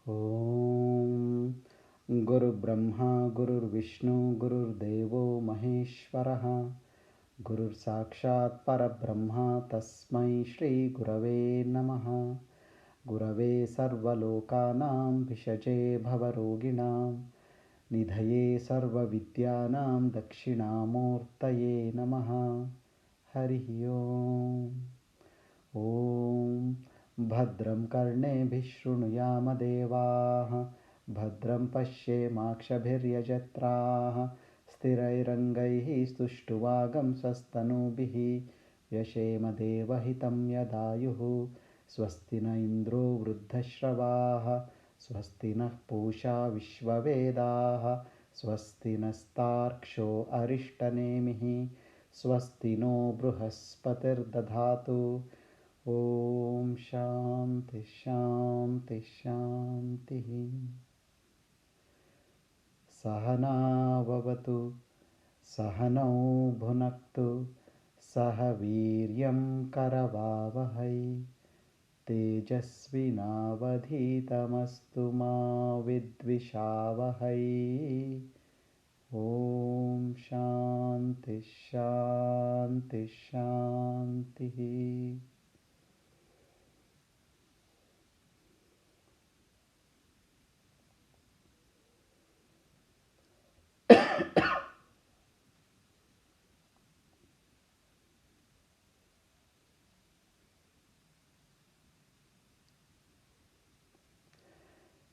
ॐ गुरुर्ब्रह्मा गुरुर्विष्णु गुरुर्देवो महेश्वरः गुरुर्साक्षात् परब्रह्म तस्मै श्रीगुरवे नमः। गुरवे सर्वलोकानां भिषजे भवरोगिणां निधये सर्वविद्यानां दक्षिणामूर्तये नमः। हरिः ओम्। ॐ भद्रं कर्णेभिः शृणुयामदेवाः भद्रं पश्येमाक्षभिर्यजत्राः स्थिरैरङ्गैः स्तुष्टुवागंसस्तनूभिः यशेमदेवहितं यदायुः। स्वस्ति न इन्द्रो वृद्धश्रवाः स्वस्ति नः पूषा विश्ववेदाः स्वस्ति नस्तार्क्ष्यो अरिष्टनेमिः स्वस्ति नो बृहस्पतिर्दधातु। ॐ शान्ति शान्ति शान्तिः। सहना भवतु सहनौ भुनक्तु सह वीर्यं करवावहै तेजस्विनावधीतमस्तु मा विद्विषावहै। ॐ शान्ति शान्ति शान्तिः।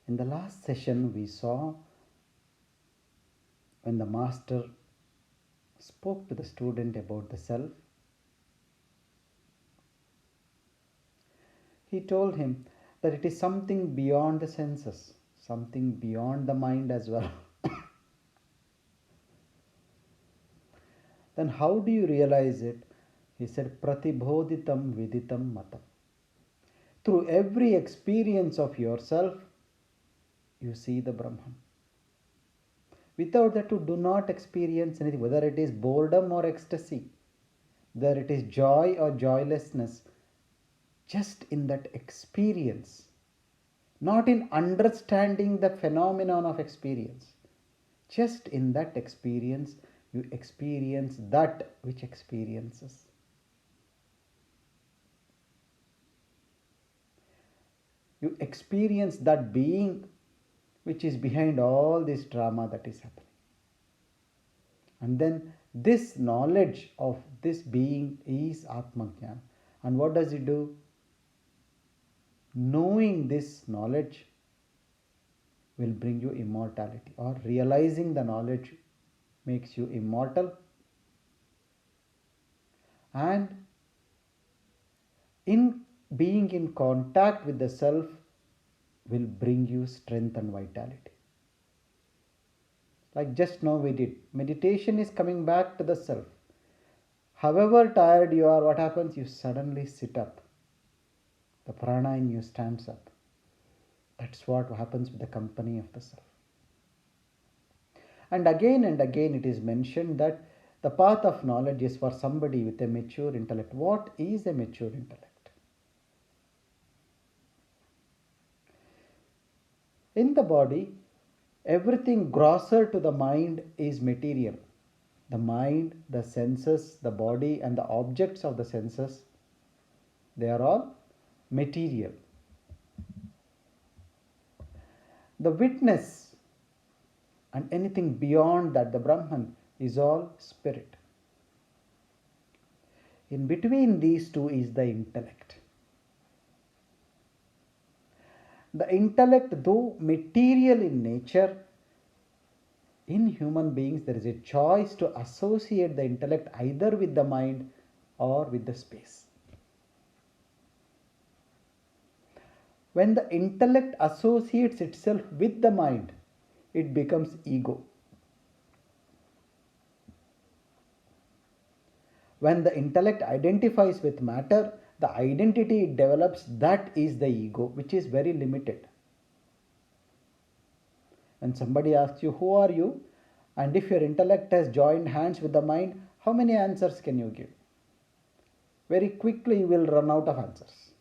In the last session, we saw when the master spoke to the student about the self, he told him that it is something beyond the senses, something beyond the mind as well. Then how do you realize it? He said, Pratibodhitam viditam matam. Through every experience of yourself, you see the Brahman. Without that, you do not experience anything, whether it is boredom or ecstasy, whether it is joy or joylessness. Just in that experience, not in understanding the phenomenon of experience, just in that experience, you experience that which experiences. You experience that being which is behind all this drama that is happening. And then this knowledge of this being is Atmajnana. And what does it do? Knowing this knowledge will bring you immortality, or realizing the knowledge makes you immortal, and in being in contact with the self will bring you strength and vitality. Like just now we did, meditation is coming back to the self. However tired you are, what happens? You suddenly sit up. The prana in you stands up. That's what happens with the company of the self. And again it is mentioned that the path of knowledge is for somebody with a mature intellect. What is a mature intellect? In the body, everything grosser to the mind is material. The mind, the senses, the body, and the objects of the senses, they are all material. The witness and anything beyond that, the Brahman, is all spirit. In between these two is the intellect. The intellect, though material in nature, in human beings there is a choice to associate the intellect either with the mind or with the space. When the intellect associates itself with the mind, it becomes ego. When the intellect identifies with matter, the identity it develops, that is the ego, which is very limited. When somebody asks you, who are you? And if your intellect has joined hands with the mind, how many answers can you give? Very quickly you will run out of answers.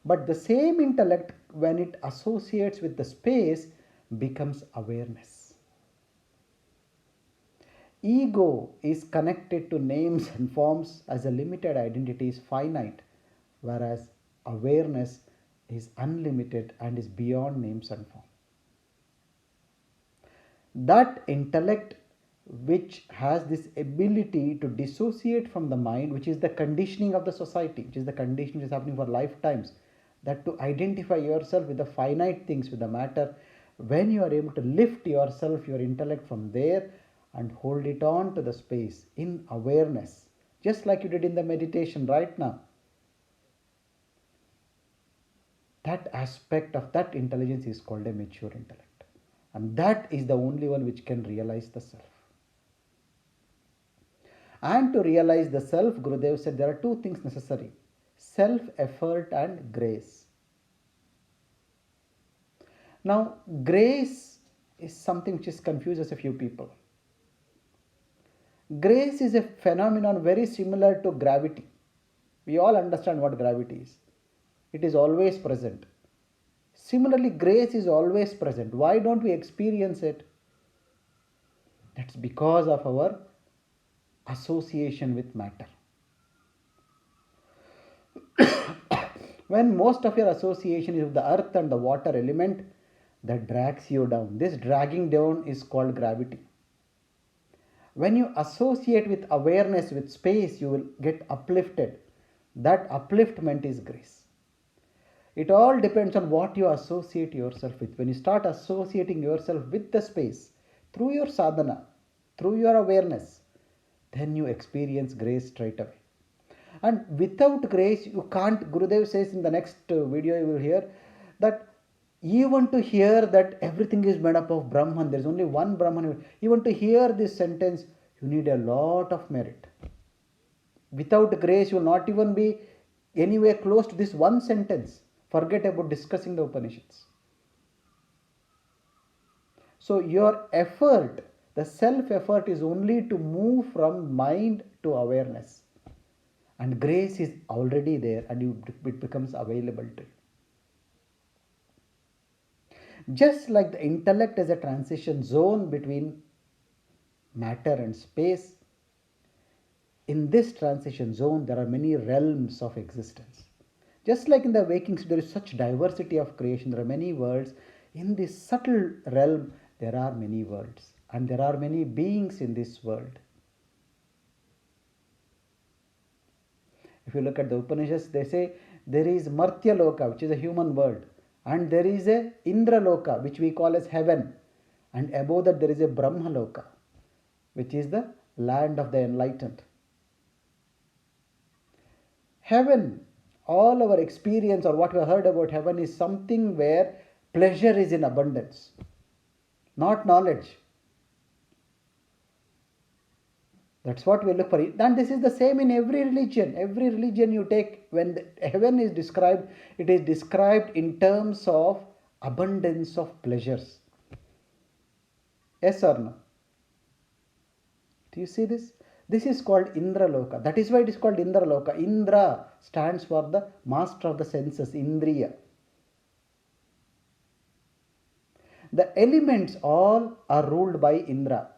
But the same intellect, when it associates with the space, becomes awareness. Ego is connected to names and forms as a limited identity is finite, whereas awareness is unlimited and is beyond names and form. That intellect which has this ability to dissociate from the mind, which is the conditioning of the society, which is the conditioning which is happening for lifetimes, that to identify yourself with the finite things, with the matter, when you are able to lift yourself, your intellect from there and hold it on to the space in awareness, just like you did in the meditation right now, that aspect of that intelligence is called a mature intellect. And that is the only one which can realize the self. And to realize the self, Gurudev said there are two things necessary: self effort and grace. Now, grace is something which confuses a few people. Grace is a phenomenon very similar to gravity. We all understand what gravity is. It is always present. Similarly, grace is always present. Why don't we experience it? That's because of our association with matter. When most of your association is with the earth and the water element, that drags you down. This dragging down is called gravity. When you associate with awareness, with space, you will get uplifted. That upliftment is grace. It all depends on what you associate yourself with. When you start associating yourself with the space through your sadhana, through your awareness, then you experience grace straight away. And without grace, you can't. Gurudev says in the next video, you will hear that even to hear that everything is made up of Brahman, there is only one Brahman, even to hear this sentence, you need a lot of merit. Without grace, you will not even be anywhere close to this one sentence. Forget about discussing the Upanishads. So your effort, the self-effort, is only to move from mind to awareness. And grace is already there and it becomes available to you. Just like the intellect is a transition zone between matter and space, in this transition zone there are many realms of existence. Just like in the waking state there is such diversity of creation, there are many worlds. In this subtle realm there are many worlds and there are many beings in this world. If you look at the Upanishads, they say there is Martya Loka, which is a human world, and there is a Indra Loka, which we call as heaven, and above that there is a Brahma Loka, which is the land of the enlightened. Heaven, all our experience or what we have heard about heaven is something where pleasure is in abundance, not knowledge. That's what we look for. And this is the same in every religion. Every religion you take, when heaven is described, it is described in terms of abundance of pleasures. Yes or no? Do you see this? This is called Indra Loka. That is why it is called Indra Loka. Indra stands for the master of the senses, Indriya. The elements all are ruled by Indra.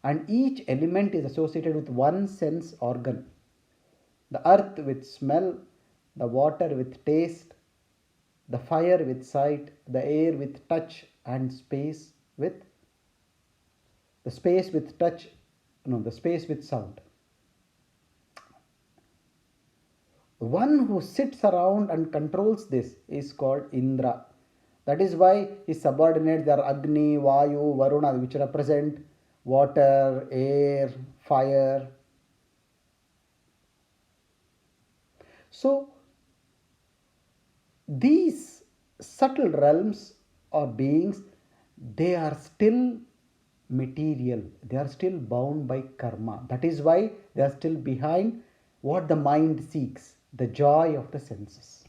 And each element is associated with one sense organ. The earth with smell, the water with taste, the fire with sight, the air with touch, and the space with sound. The one who sits around and controls this is called Indra. That is why his subordinates are Agni, Vayu, Varuna, which represent water, air, fire. So these subtle realms or beings, they are still material. They are still bound by karma. That is why they are still behind what the mind seeks, the joy of the senses.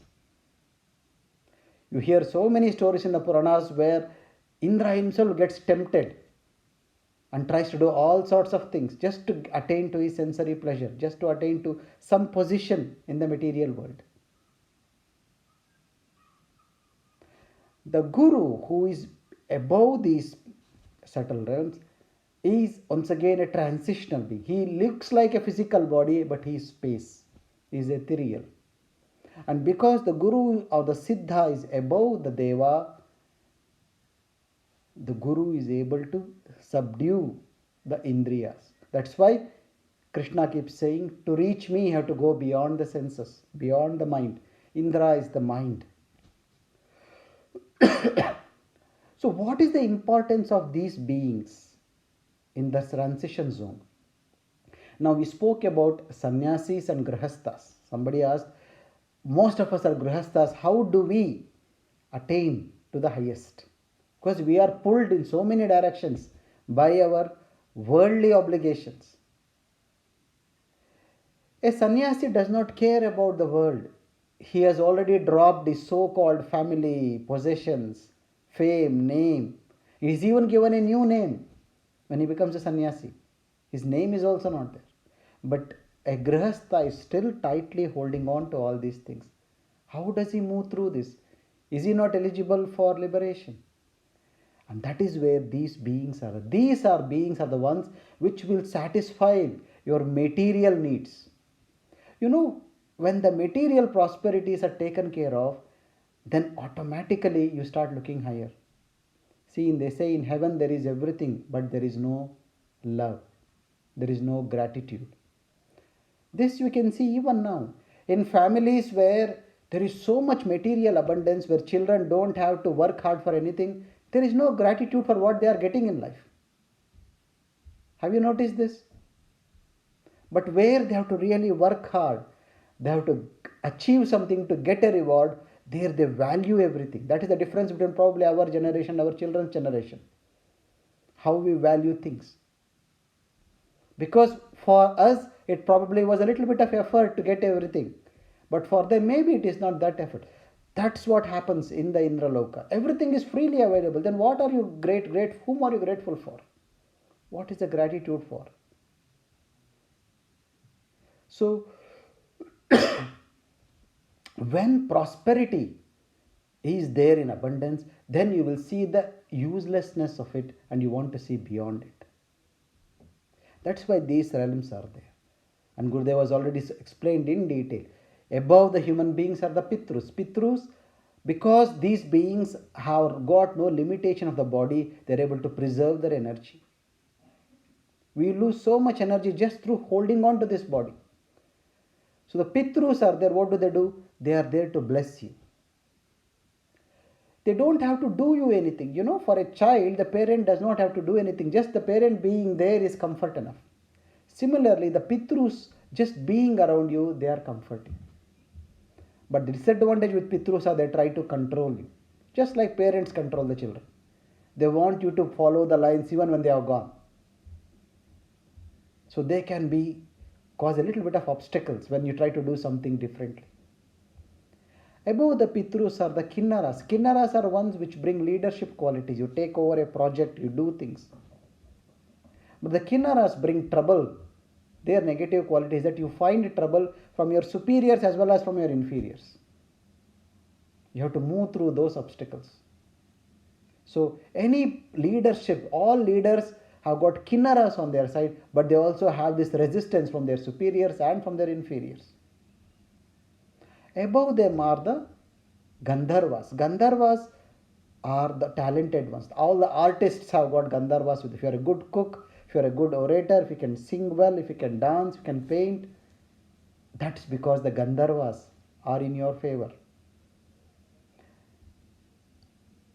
You hear so many stories in the Puranas where Indra himself gets tempted and tries to do all sorts of things just to attain to his sensory pleasure, just to attain to some position in the material world. The guru, who is above these subtle realms, is once again a transitional being. He looks like a physical body, but he is space, he is ethereal. And because the guru or the siddha is above the deva, the guru is able to subdue the indriyas. That's why Krishna keeps saying, to reach me, you have to go beyond the senses, beyond the mind. Indra is the mind. So, what is the importance of these beings in the transition zone? Now, we spoke about sannyasis and grihasthas. Somebody asked, most of us are grihasthas. How do we attain to the highest? Because we are pulled in so many directions by our worldly obligations. A sannyasi does not care about the world. He has already dropped his so called family, possessions, fame, name. He is even given a new name when he becomes a sannyasi. His name is also not there. But a grihastha is still tightly holding on to all these things. How does he move through this? Is he not eligible for liberation? And that is where these beings are. These are beings are the ones which will satisfy your material needs. You know, when the material prosperities are taken care of, then automatically you start looking higher. See, they say in heaven there is everything, but there is no love, there is no gratitude. This you can see even now in families where there is so much material abundance, where children don't have to work hard for anything, there is no gratitude for what they are getting in life. Have you noticed this? But where they have to really work hard, they have to achieve something to get a reward, there they value everything. That is the difference between probably our generation, our children's generation. How we value things. Because for us, it probably was a little bit of effort to get everything. But for them, maybe it is not that effort. That's what happens in the Indraloka. Everything is freely available. Then what are you whom are you grateful for? What is the gratitude for? So, when prosperity is there in abundance, then you will see the uselessness of it and you want to see beyond it. That's why these realms are there. And Gurudev has already explained in detail. Above the human beings are the Pitrus. Pitrus, because these beings have got no limitation of the body, they are able to preserve their energy. We lose so much energy just through holding on to this body. So the Pitrus are there. What do? They are there to bless you. They don't have to do you anything. You know, for a child, the parent does not have to do anything. Just the parent being there is comfort enough. Similarly, the Pitrus, just being around you, they are comforting. But the disadvantage with Pitrus are they try to control you. Just like parents control the children. They want you to follow the lines even when they are gone. So they can cause a little bit of obstacles when you try to do something differently. Above the Pitrus are the Kinnaras. Kinnaras are ones which bring leadership qualities. You take over a project, you do things. But the Kinnaras bring trouble. Their negative quality is that you find trouble from your superiors as well as from your inferiors. You have to move through those obstacles. So any leadership, all leaders have got Kinnaras on their side, but they also have this resistance from their superiors and from their inferiors. Above them are the Gandharvas. Gandharvas are the talented ones. All the artists have got Gandharvas with. If you are a good cook, if you are a good orator, if you can sing well, if you can dance, if you can paint, that's because the Gandharvas are in your favor.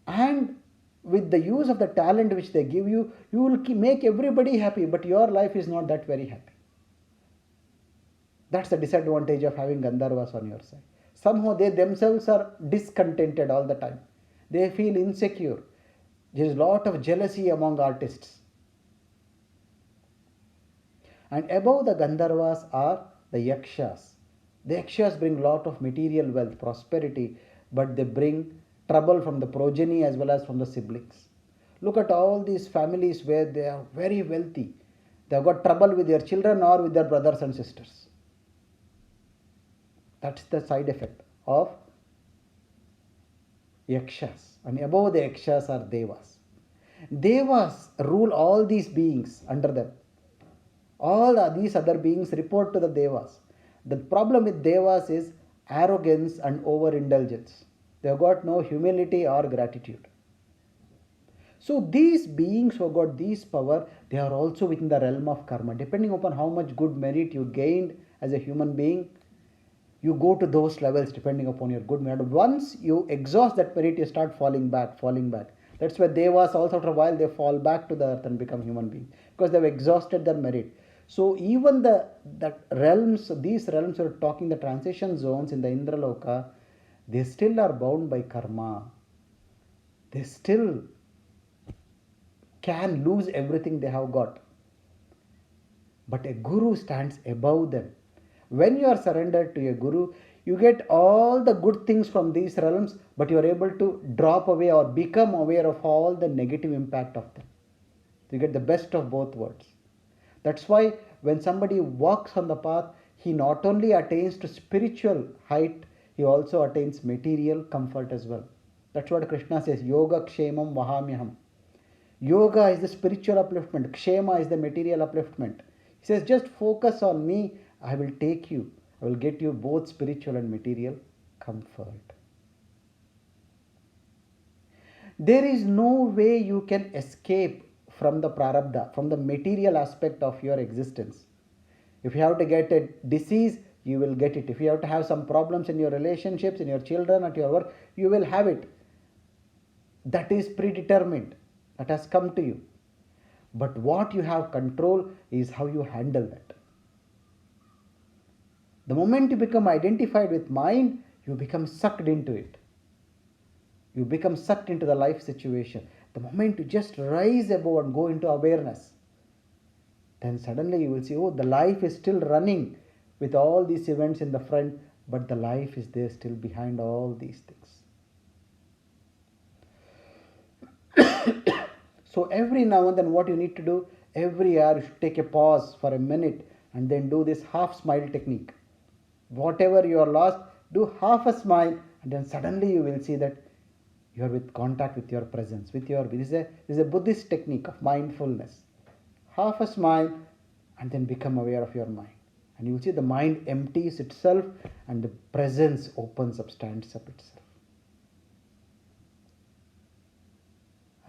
And with the use of the talent which they give you, you will make everybody happy, but your life is not that very happy. That's the disadvantage of having Gandharvas on your side. Somehow they themselves are discontented all the time. They feel insecure. There is a lot of jealousy among artists. And above the Gandharvas are the Yakshas. The Yakshas bring a lot of material wealth, prosperity, but they bring trouble from the progeny as well as from the siblings. Look at all these families where they are very wealthy. They have got trouble with their children or with their brothers and sisters. That's the side effect of Yakshas, and above the Yakshas are Devas. Devas rule all these beings under them. All these other beings report to the Devas. The problem with Devas is arrogance and overindulgence. They have got no humility or gratitude. So these beings who have got this power, they are also within the realm of karma. Depending upon how much good merit you gained as a human being, you go to those levels depending upon your good merit. Once you exhaust that merit, you start falling back, falling back. That's why Devas also after a while they fall back to the earth and become human beings because they've exhausted their merit. So even these realms are talking the transition zones in the Indraloka, they still are bound by karma. They still can lose everything they have got. But a guru stands above them. When you are surrendered to a guru, you get all the good things from these realms, but you are able to drop away or become aware of all the negative impact of them. You get the best of both worlds. That's why when somebody walks on the path, he not only attains to spiritual height, he also attains material comfort as well. That's what Krishna says, Yoga Kshemam Vahamyaham. Yoga is the spiritual upliftment, Kshema is the material upliftment. He says, just focus on me, I will take you, I will get you both spiritual and material comfort. There is no way you can escape from the prarabdha, from the material aspect of your existence. If you have to get a disease, you will get it. If you have to have some problems in your relationships, in your children, at your work, you will have it. That is predetermined. That has come to you. But what you have control is how you handle that. The moment you become identified with mind, you become sucked into it. You become sucked into the life situation. The moment you just rise above and go into awareness, then suddenly you will see, oh, the life is still running with all these events in the front, but the life is there still behind all these things. So every now and then what you need to do, every hour you should take a pause for a minute and then do this half smile technique. Whatever you are lost, do half a smile and then suddenly you will see that you are with contact with your presence, this is a Buddhist technique of mindfulness. Half a smile and then become aware of your mind. And you will see the mind empties itself and the presence opens up, stands up itself.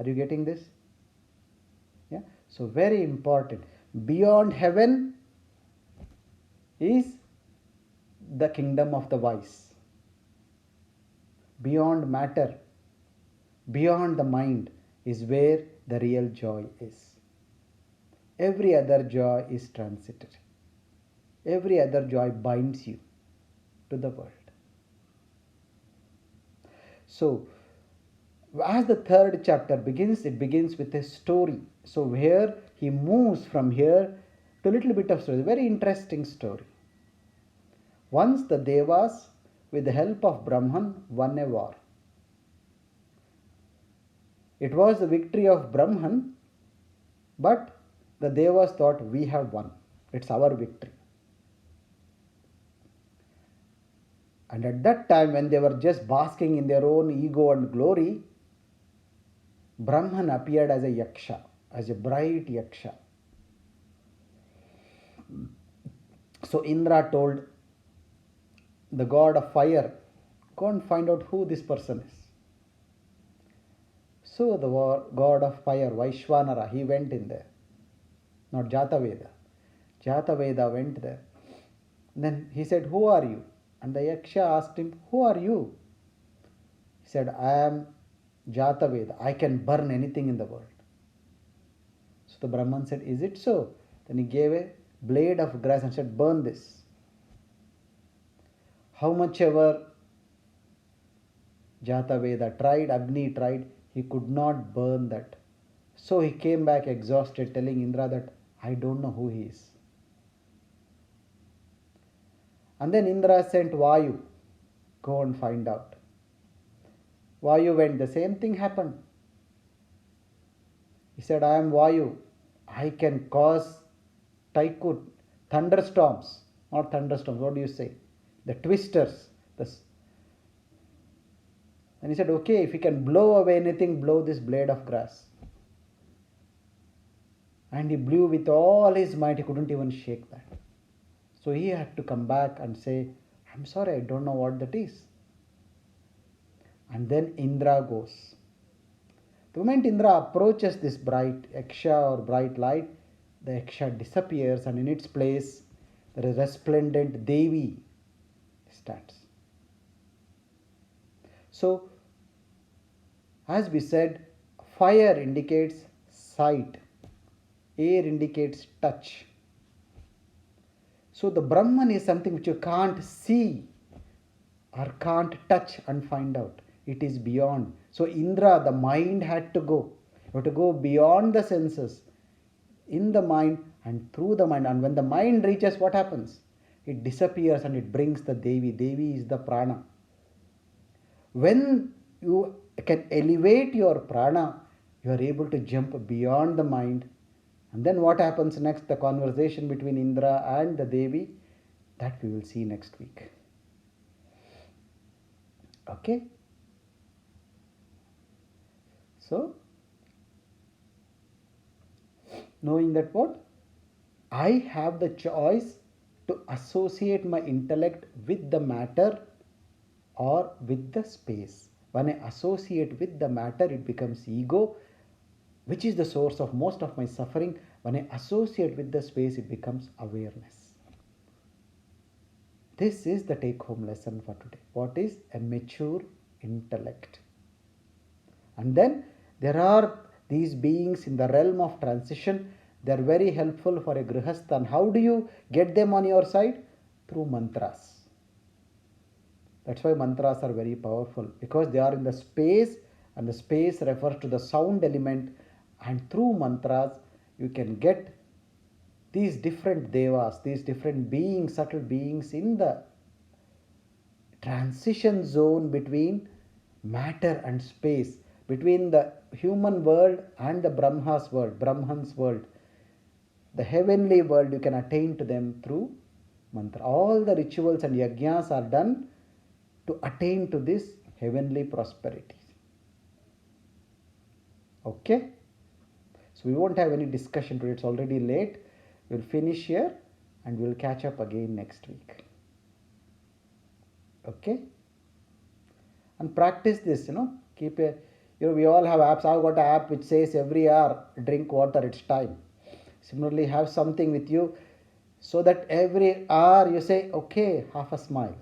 Are you getting this? Yeah. So very important. Beyond heaven is the kingdom of the wise. Beyond matter, beyond the mind is where the real joy is. Every other joy is transitory. Every other joy binds you to the world. So, as the third chapter begins, it begins with a story. So, here he moves from here to a little bit of story. Very interesting story. Once the Devas, with the help of Brahman, won a war. It was the victory of Brahman, but the Devas thought, we have won. It's our victory. And at that time, when they were just basking in their own ego and glory, Brahman appeared as a yaksha, as a bright yaksha. So Indra told the god of fire, go and find out who this person is. So the god of fire, Vaishvanara, he went in there. Not Jataveda. Jataveda went there. Then he said, who are you? And the yaksha asked him, who are you? He said, I am Jataveda. I can burn anything in the world. So the Brahman said, is it so? Then he gave a blade of grass and said, burn this. How much ever Jataveda tried, Agni tried, he could not burn that. So he came back exhausted, telling Indra that, I don't know who he is. And then Indra sent Vayu, go and find out. Vayu went, the same thing happened. He said, I am Vayu. I can cause thunderstorms, not thunderstorms, what do you say? The twisters. And he said, okay, if you can blow away anything, blow this blade of grass. And he blew with all his might, he couldn't even shake that. So he had to come back and say, I'm sorry, I don't know what that is. And then Indra goes. The moment Indra approaches this bright Yaksha or bright light, the Yaksha disappears, and in its place, there is resplendent Devi stands. So, as we said, fire indicates sight, air indicates touch. So, the Brahman is something which you can't see or can't touch and find out. It is beyond. So, Indra, the mind had to go. You have to go beyond the senses, in the mind and through the mind. And when the mind reaches, what happens? It disappears and it brings the Devi. Devi is the prana. When you can elevate your prana, you are able to jump beyond the mind. And then what happens next? The conversation between Indra and the Devi, that we will see next week. Okay? So, knowing that what? I have the choice to associate my intellect with the matter or with the space. When I associate with the matter, it becomes ego, which is the source of most of my suffering. When I associate with the space, it becomes awareness. This is the take home lesson for today. What is a mature intellect? And then there are these beings in the realm of transition. They are very helpful for a grihastha. And how do you get them on your side? Through mantras. That's why mantras are very powerful, because they are in the space, and the space refers to the sound element. And through mantras, you can get these different devas, these different beings, subtle beings in the transition zone between matter and space, between the human world and the Brahma's world, Brahman's world. The heavenly world, you can attain to them through mantra. All the rituals and yajnas are done to attain to this heavenly prosperity. Okay? So we won't have any discussion today. It's already late. We'll finish here and we'll catch up again next week. Okay? And practice this, keep a, we all have apps. I've got an app which says every hour, drink water, it's time. Similarly, have something with you so that every hour you say, okay, half a smile,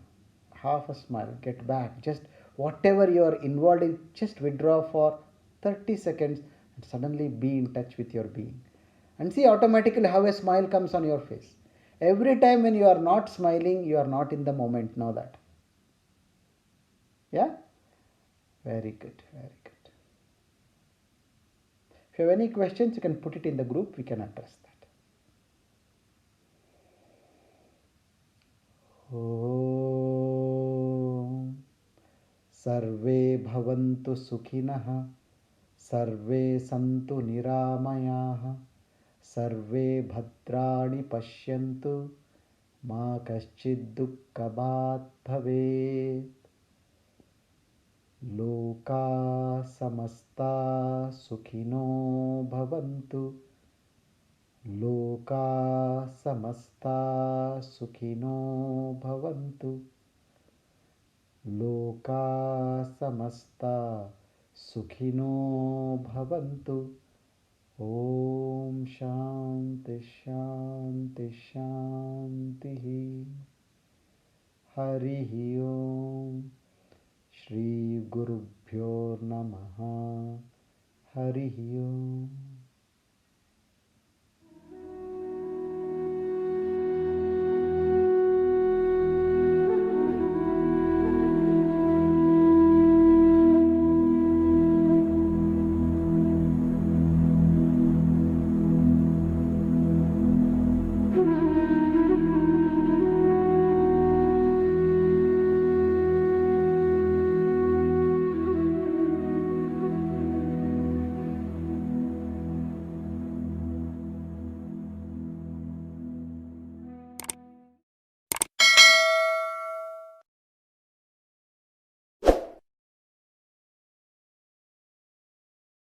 get back. Just whatever you are involved in, just withdraw for 30 seconds and suddenly be in touch with your being. And see automatically how a smile comes on your face. Every time when you are not smiling, you are not in the moment. Know that. Yeah? Very good, very good. If you have any questions, you can put it in the group. We can address that. Om Sarve Bhavantu Sukhinah, Sarve Santu Niramayaha, Sarve Bhadrani Pashyantu, Ma Kaschid Dukkhabhat Bhavet. Loka samasta sukhino bhavantu. Loka samasta sukhino bhavantu. Loka samasta sukhino bhavantu. Om Shanti Shanti Shanti. Harihi Om. Shri Gurubhyo Namaha. Harihi Om.